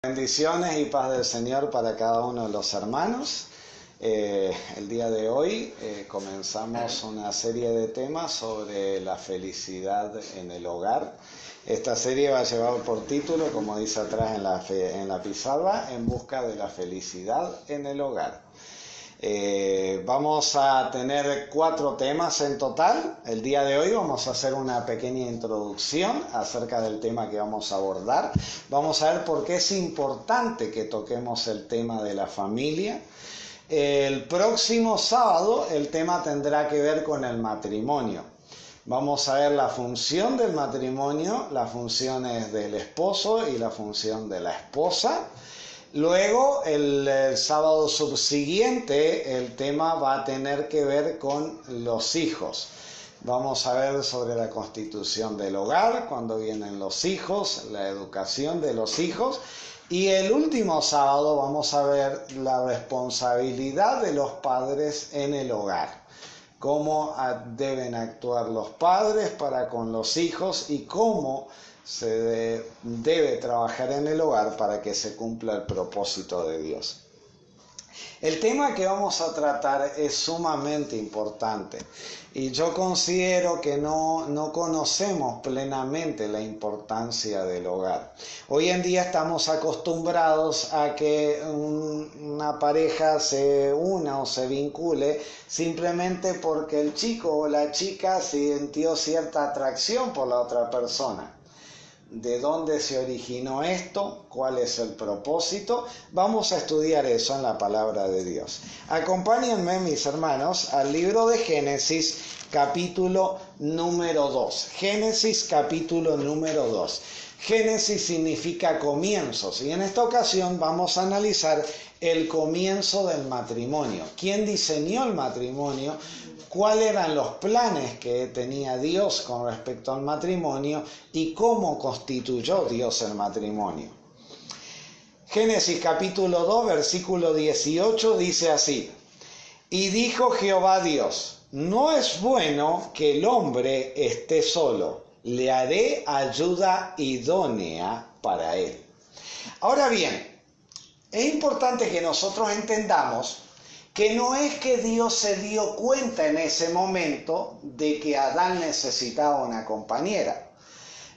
Bendiciones y paz del Señor para cada uno de los hermanos. El día de hoy comenzamos una serie de temas sobre la felicidad en el hogar. Esta serie va a llevar por título, como dice atrás en la pizarra, En busca de la felicidad en el hogar. Vamos a tener 4 temas en total. El día de hoy vamos a hacer una pequeña introducción acerca del tema que vamos a abordar. Vamos a ver por qué es importante que toquemos el tema de la familia. El próximo sábado el tema tendrá que ver con el matrimonio. Vamos a ver la función del matrimonio, las funciones del esposo y la función de la esposa. Luego, el sábado subsiguiente, el tema va a tener que ver con los hijos. Vamos a ver sobre la constitución del hogar, cuando vienen los hijos, la educación de los hijos. Y el último sábado vamos a ver la responsabilidad de los padres en el hogar. Cómo deben actuar los padres para con los hijos y cómo se debe trabajar en el hogar para que se cumpla el propósito de Dios. El tema que vamos a tratar es sumamente importante y yo considero que no conocemos plenamente la importancia del hogar. Hoy en día estamos acostumbrados a que una pareja se una o se vincule simplemente porque el chico o la chica sintió cierta atracción por la otra persona. ¿De dónde se originó esto? ¿Cuál es el propósito? Vamos a estudiar eso en la palabra de Dios. Acompáñenme, mis hermanos, al libro de Génesis, capítulo número 2. Génesis, capítulo número 2. Génesis significa comienzos y en esta ocasión vamos a analizar el comienzo del matrimonio. ¿Quién diseñó el matrimonio? ¿Cuáles eran los planes que tenía Dios con respecto al matrimonio y cómo constituyó Dios el matrimonio? Génesis capítulo 2, versículo 18 dice así: Y dijo Jehová Dios, no es bueno que el hombre esté solo, le haré ayuda idónea para él. Ahora bien, es importante que nosotros entendamos que no es que Dios se dio cuenta en ese momento de que Adán necesitaba una compañera.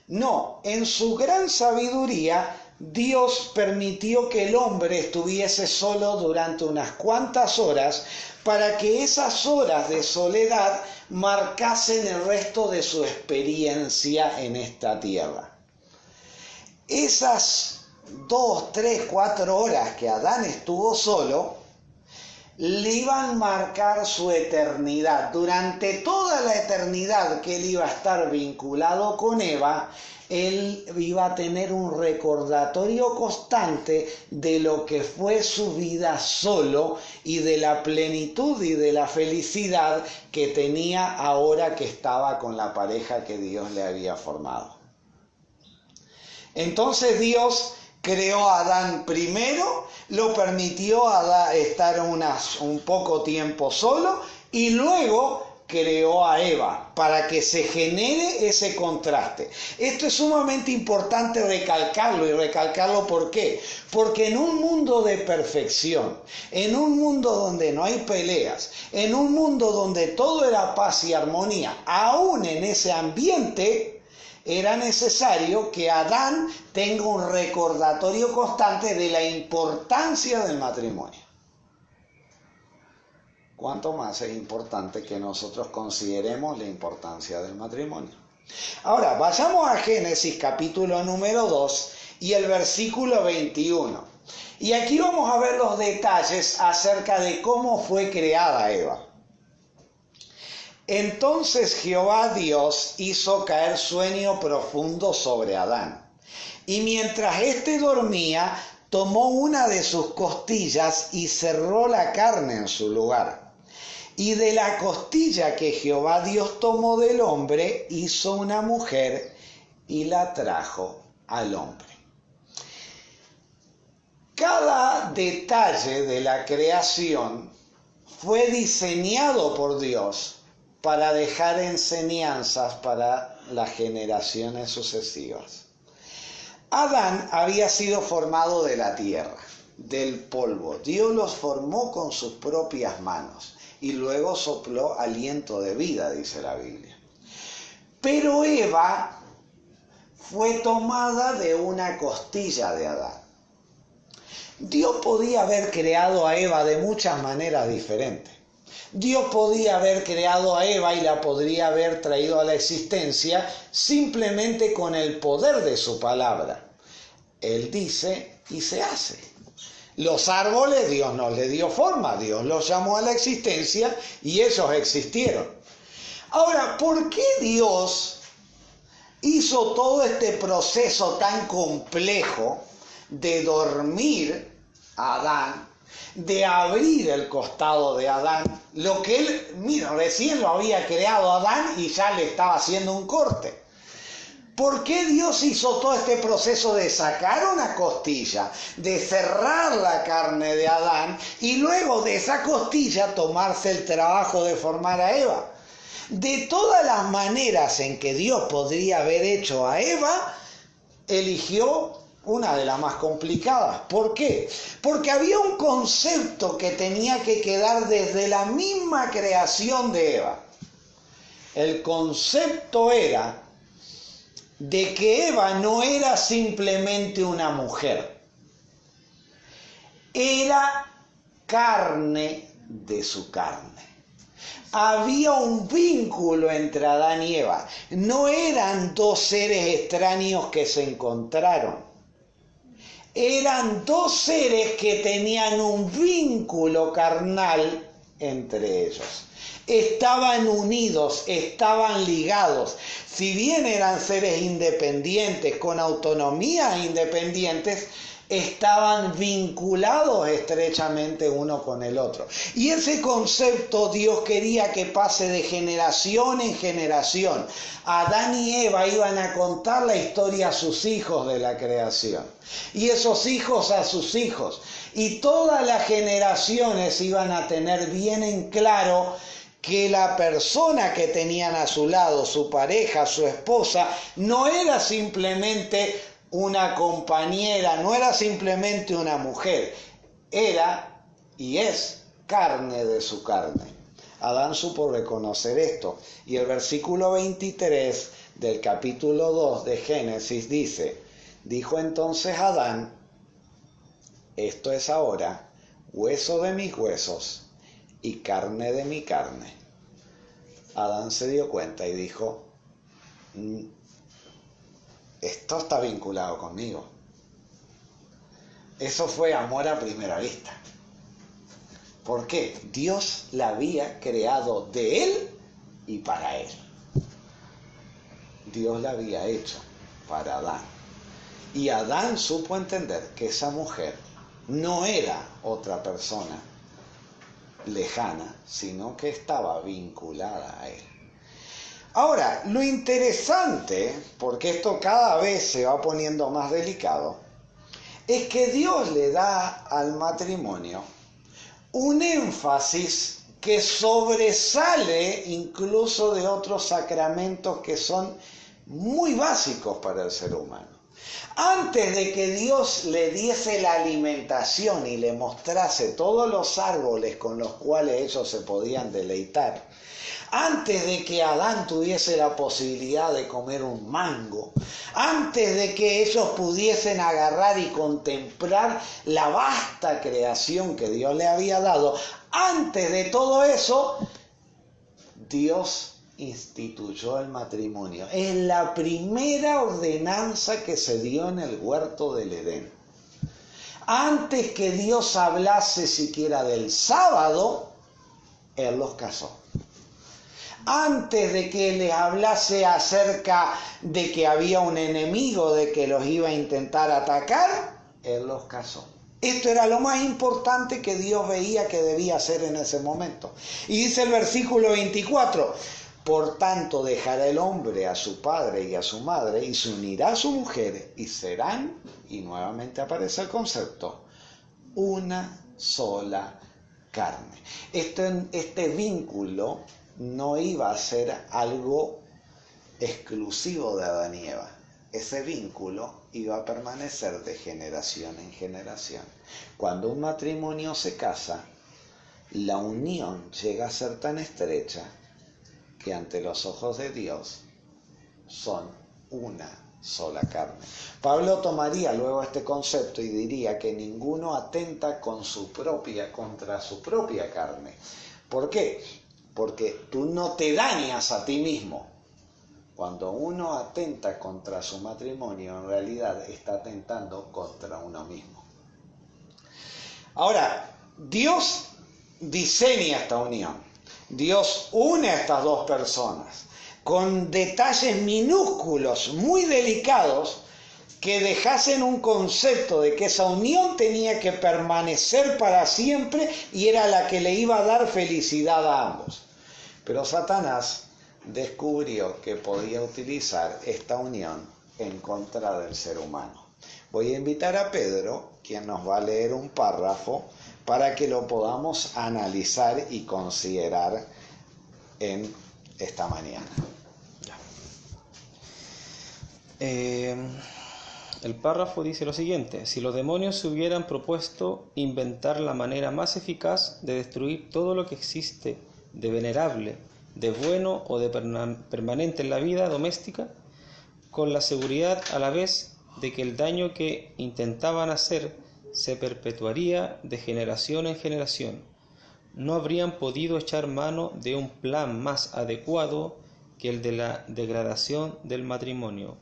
No, en su gran sabiduría, Dios permitió que el hombre estuviese solo durante unas cuantas horas para que esas horas de soledad marcasen el resto de su experiencia en esta tierra. Esas 2, 3, 4 horas que Adán estuvo solo, le iban a marcar su eternidad. Durante toda la eternidad que él iba a estar vinculado con Eva, él iba a tener un recordatorio constante de lo que fue su vida solo y de la plenitud y de la felicidad que tenía ahora que estaba con la pareja que Dios le había formado. Entonces Dios creó a Adán primero, lo permitió a estar un poco tiempo solo y luego creó a Eva para que se genere ese contraste. Esto es sumamente importante recalcarlo. ¿Y recalcarlo por qué? Porque en un mundo de perfección, en un mundo donde no hay peleas, en un mundo donde todo era paz y armonía, aún en ese ambiente era necesario que Adán tenga un recordatorio constante de la importancia del matrimonio. ¿Cuánto más es importante que nosotros consideremos la importancia del matrimonio? Ahora, vayamos a Génesis capítulo número 2 y el versículo 21. Y aquí vamos a ver los detalles acerca de cómo fue creada Eva. Entonces Jehová Dios hizo caer sueño profundo sobre Adán. Y mientras éste dormía, tomó una de sus costillas y cerró la carne en su lugar. Y de la costilla que Jehová Dios tomó del hombre, hizo una mujer y la trajo al hombre. Cada detalle de la creación fue diseñado por Dios para dejar enseñanzas para las generaciones sucesivas. Adán había sido formado de la tierra, del polvo. Dios los formó con sus propias manos y luego sopló aliento de vida, dice la Biblia. Pero Eva fue tomada de una costilla de Adán. Dios podía haber creado a Eva de muchas maneras diferentes. Dios podía haber creado a Eva y la podría haber traído a la existencia simplemente con el poder de su palabra. Él dice y se hace. Los árboles Dios no les dio forma, Dios los llamó a la existencia y ellos existieron. Ahora, ¿por qué Dios hizo todo este proceso tan complejo de dormir a Adán, de abrir el costado de Adán? Lo que él, mira, recién lo había creado Adán y ya le estaba haciendo un corte. ¿Por qué Dios hizo todo este proceso de sacar una costilla, de cerrar la carne de Adán y luego de esa costilla tomarse el trabajo de formar a Eva? De todas las maneras en que Dios podría haber hecho a Eva, eligió una de las más complicadas. ¿Por qué? Porque había un concepto que tenía que quedar desde la misma creación de Eva. El concepto era de que Eva no era simplemente una mujer, era carne de su carne. Había un vínculo entre Adán y Eva. No eran dos seres extraños que se encontraron. Eran dos seres que tenían un vínculo carnal entre ellos. Estaban unidos, estaban ligados. Si bien eran seres independientes, con autonomías independientes, estaban vinculados estrechamente uno con el otro. Y ese concepto Dios quería que pase de generación en generación. Adán y Eva iban a contar la historia a sus hijos de la creación. Y esos hijos a sus hijos. Y todas las generaciones iban a tener bien en claro que la persona que tenían a su lado, su pareja, su esposa, no era simplemente una compañera, no era simplemente una mujer, era y es carne de su carne. Adán supo reconocer esto y el versículo 23 del capítulo 2 de Génesis dice: dijo entonces Adán, esto es ahora hueso de mis huesos y carne de mi carne. Adán se dio cuenta y dijo: esto está vinculado conmigo. Eso fue amor a primera vista. ¿Por qué? Dios la había creado de él y para él. Dios la había hecho para Adán. Y Adán supo entender que esa mujer no era otra persona lejana, sino que estaba vinculada a él. Ahora, lo interesante, porque esto cada vez se va poniendo más delicado, es que Dios le da al matrimonio un énfasis que sobresale incluso de otros sacramentos que son muy básicos para el ser humano. Antes de que Dios le diese la alimentación y le mostrase todos los árboles con los cuales ellos se podían deleitar, antes de que Adán tuviese la posibilidad de comer un mango, antes de que ellos pudiesen agarrar y contemplar la vasta creación que Dios le había dado, antes de todo eso, Dios instituyó el matrimonio. Es la primera ordenanza que se dio en el huerto del Edén. Antes que Dios hablase siquiera del sábado, Él los casó. Antes de que les hablase acerca de que había un enemigo, de que los iba a intentar atacar, Él los casó. Esto era lo más importante que Dios veía que debía hacer en ese momento. Y dice el versículo 24, por tanto dejará el hombre a su padre y a su madre y se unirá a su mujer y serán, y nuevamente aparece el concepto, una sola carne. Este vínculo no iba a ser algo exclusivo de Adán y Eva. Ese vínculo iba a permanecer de generación en generación. Cuando un matrimonio se casa, la unión llega a ser tan estrecha que ante los ojos de Dios son una sola carne. Pablo tomaría luego este concepto y diría que ninguno atenta contra su propia carne. ¿Por qué? Porque tú no te dañas a ti mismo. Cuando uno atenta contra su matrimonio, en realidad está atentando contra uno mismo. Ahora, Dios diseña esta unión. Dios une a estas dos personas con detalles minúsculos, muy delicados, que dejasen un concepto de que esa unión tenía que permanecer para siempre y era la que le iba a dar felicidad a ambos. Pero Satanás descubrió que podía utilizar esta unión en contra del ser humano. Voy a invitar a Pedro, quien nos va a leer un párrafo, para que lo podamos analizar y considerar en esta mañana. El párrafo dice lo siguiente: si los demonios se hubieran propuesto inventar la manera más eficaz de destruir todo lo que existe de venerable, de bueno o de permanente en la vida doméstica, con la seguridad a la vez de que el daño que intentaban hacer se perpetuaría de generación en generación, no habrían podido echar mano de un plan más adecuado que el de la degradación del matrimonio,